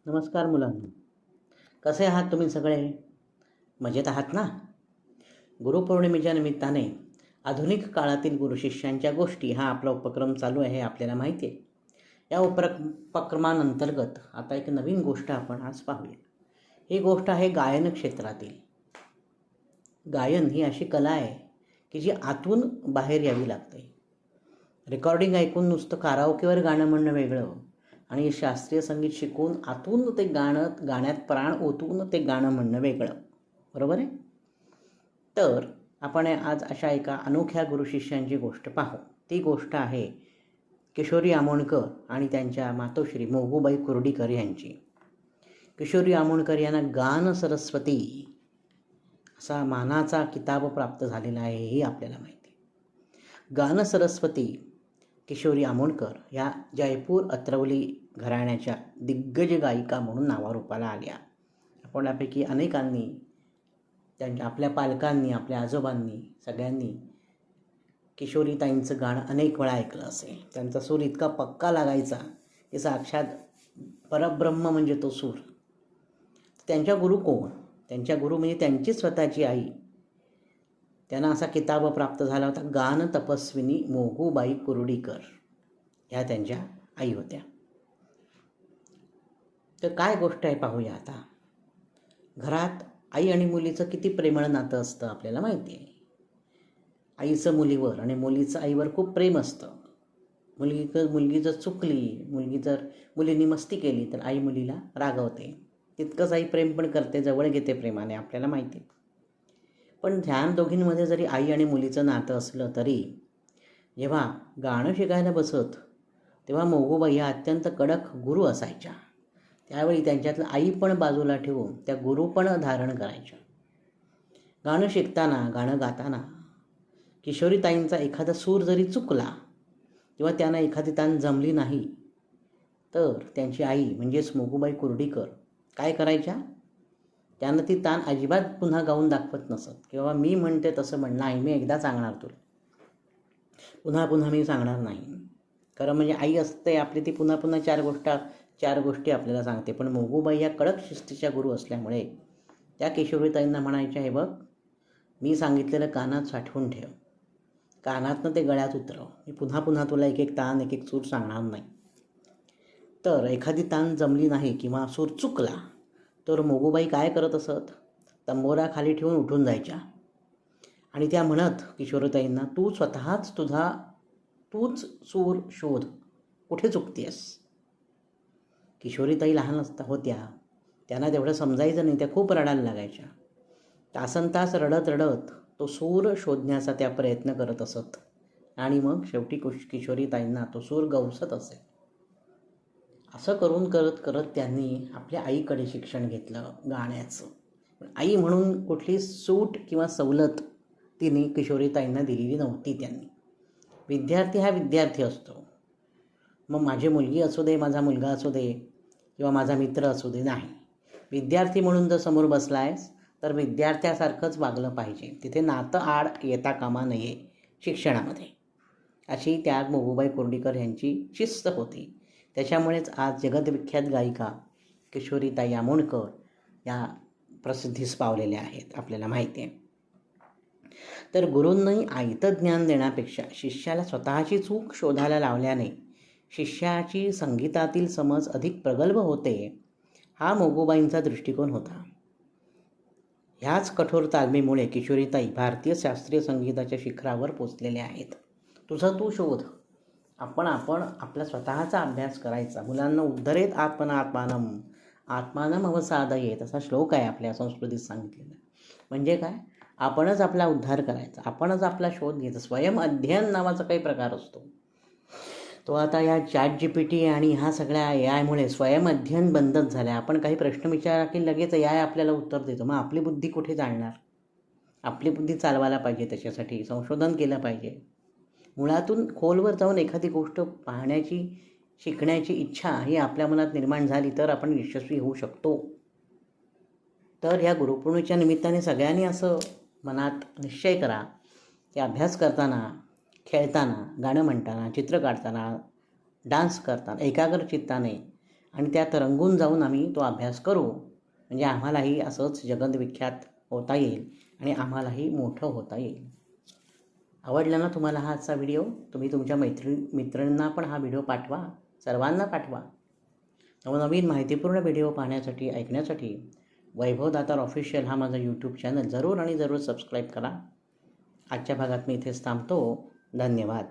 नमस्कार मुलांनो, कसे आहात तुम्ही सगळे? मजेत आहात ना? गुरुपौर्णिमेच्या निमित्ताने आधुनिक काळातील गुरुशिष्यांच्या गोष्टी हा आपला उपक्रम चालू आहे, आपल्याला माहिती आहे. या उपक्रमांतर्गत आता एक नवीन गोष्ट आपण आज पाहूया. ही गोष्ट आहे गायन क्षेत्रातील. गायन ही अशी कला आहे की जी आतून बाहेर यावी लागते. रेकॉर्डिंग ऐकून नुसतं काराओकेवर गाणं म्हणणं वेगळं आणि शास्त्रीय संगीत शिकून आतून ते गाण्यात प्राण ओतून ते गाणं म्हणणं वेगळं. बरोबर आहे? तर आपण आज अशा एका अनोख्या गुरुशिष्यांची गोष्ट पाहू. ती गोष्ट आहे किशोरी आमोणकर आणि त्यांच्या मातोश्री मोगूबाई कुर्डीकर यांची. किशोरी आमोणकर यांना गान सरस्वती असा मानाचा किताब प्राप्त झालेला आहे, हे आपल्याला माहिती आहे. गान सरस्वती किशोरी आमोणकर या जयपूर अत्रवली घराण्याच्या दिग्गज गायिका म्हणून नावारूपाला आल्या. आपल्यापैकी अनेकांनी आपल्या पालकांनी, आपल्या आजोबांनी, सगळ्यांनी किशोरीताईंचं गाणं अनेक वेळा ऐकलं असेल. त्यांचा सूर इतका पक्का लागायचा की साक्षात परब्रह्म म्हणजे तो सूर. त्यांच्या गुरु कोण? त्यांच्या गुरु म्हणजे त्यांची स्वतःची आई. त्यांना असा किताब प्राप्त झाला होता. गान तपस्विनी मोगूबाई कुर्डीकर ह्या त्यांच्या आई होत्या. तर काय गोष्ट आहे पाहूया आता. घरात आई आणि मुलीचं किती प्रेमळ नातं असतं आपल्याला माहिती आहे. आईचं मुलीवर आणि मुलीचं आईवर खूप प्रेम असतं. मुलगी जर चुकली, मुलींनी मस्ती केली तर आई मुलीला रागवते. तितकंच आई प्रेम पण करते, जवळ घेते प्रेमाने, आपल्याला माहिती आहे. पण ध्यान दोघींमध्ये जरी आई आणि मुलीचं नातं असलं तरी जेव्हा गाणं शिकायला बसत तेव्हा मोगूबाई या अत्यंत कडक गुरु असायच्या. त्यावेळी त्यांच्यातलं आई पण बाजूला ठेवून त्या गुरु पण धारण करायच्या. गाणं शिकताना, गाणं गाताना किशोरीताईंचा एखादा सूर जरी चुकला किंवा त्यांना एखादी तान जमली नाही तर त्यांची आई म्हणजेच मोगूबाई कुर्डीकर काय करायच्या? त्यांना ती तान अजिबात पुन्हा गाऊन दाखवत नसत किंवा मी म्हणते तसं म्हणणं आहे, मी एकदा सांगणार तुला, पुन्हा पुन्हा मी सांगणार नाही. खरं म्हणजे आई असते आपली, ती पुन्हा पुन्हा चार गोष्टी आपल्याला सांगते. पण मोगूबाई या कडक शिस्तीच्या गुरु असल्यामुळे त्या किशोरीताईंना म्हणायच्या, हे बघ, मी सांगितलेलं कानात साठवून ठेव, कानातनं ते गळ्यात उतरव, मी पुन्हा पुन्हा तुला एक एक तान, एक एक सूर सांगणार नाही. तर एखादी तान जमली नाही किंवा सूर चुकला तर मोगूबाई काय करत असत? तंबोरा खाली ठेवून उठून जायच्या आणि त्या म्हणत किशोरीताईंना, तू स्वतःच तूच सूर शोध, कुठे चुकतेस. किशोरीताई लहान होत्या, त्यांना तेवढं समजायचं नाही. त्या खूप रडायला लागायच्या. तासनतास रडत रडत तो सूर शोधण्याचा त्या प्रयत्न करत असत आणि मग शेवटी किशोरीताईंना तो सूर गवसत असे. असं करून करत त्यांनी आपल्या आईकडे शिक्षण घेतलं गाण्याचं. पण आई म्हणून कुठली सूट किंवा सवलत तिने किशोरीताईंना दिलेली नव्हती. त्यांनी विद्यार्थी हा विद्यार्थी असतो. मग माझी मुलगी असू दे, माझा मुलगा असू दे किंवा माझा मित्र असू दे, नाही, विद्यार्थी म्हणून जर समोर बसलायस तर विद्यार्थ्यासारखंच वागलं पाहिजे. तिथे नातं आड येता कामा नये शिक्षणामध्ये, अशी त्या मोगूबाई कुर्डीकर यांची शिस्त होती. त्याच्यामुळेच आज जगदविख्यात गायिका किशोरीताई आमोणकर या प्रसिद्धीस पावलेल्या आहेत, आपल्याला माहिती आहे. तर गुरूंनी आयतं ज्ञान देण्यापेक्षा शिष्याला स्वतःची चूक शोधायला लावल्याने शिष्याची संगीतातील समज अधिक प्रगल्भ होते, हा मोगूबाईंचा दृष्टिकोन होता. ह्याच कठोर तालमीमुळे किशोरीताई भारतीय शास्त्रीय संगीताच्या शिखरावर पोचलेल्या आहेत. तुझं तू शोध. आपण आपला स्वतःचा अभ्यास करायचा. मुलांना उद्धरेत आत्मानम अवसादयेत असा श्लोक आहे आपल्या संस्कृतीत सांगितलेला. म्हणजे काय? आपणच आपला उद्धार करायचा, आपणच आपला शोध घ्यायचा. स्वयं अध्ययन नावाचा काही प्रकार असतो, तो आता या ChatGPT आणि ह्या सगळ्या AI स्वयं अध्ययन बंदच झालं आहे. आपण काही प्रश्न विचारला की लगेच AI आपल्याला उत्तर देतो. मग आपली बुद्धी कुठे जाणार? आपली बुद्धी चालवायला पाहिजे, त्याच्यासाठी संशोधन केलं पाहिजे. मुळातून खोलवर जाऊन एखादी गोष्ट पाहण्याची, शिकण्याची इच्छा ही आपल्या मनात निर्माण झाली तर आपण यशस्वी होऊ शकतो. तर ह्या गुरुपौर्णिमेच्या निमित्ताने सगळ्यांनी असं मनात निश्चय करा की अभ्यास करताना, खेळताना, गाणं म्हणताना, चित्र काढताना, डान्स करताना एकाग्र चित्ताने आणि त्यात रंगून जाऊन आम्ही तो अभ्यास करू, म्हणजे आम्हालाही असंच जगविख्यात होता येईल आणि आम्हालाही मोठं होता येईल. आवडला ना तुम्हाला हा आजचा व्हिडिओ? तुम्ही तुमच्या मित्रांना पण हा व्हिडिओ पाठवा, सर्वांना पाठवा. नवनवीन माहितीपूर्ण व्हिडिओ पाहण्यासाठी, ऐकण्यासाठी वैभव दातार ऑफिशियल हा माझा यूट्यूब चॅनल जरूर आणि जरूर सबस्क्राईब करा. आजच्या भागात मी इथेच थांबतो. धन्यवाद.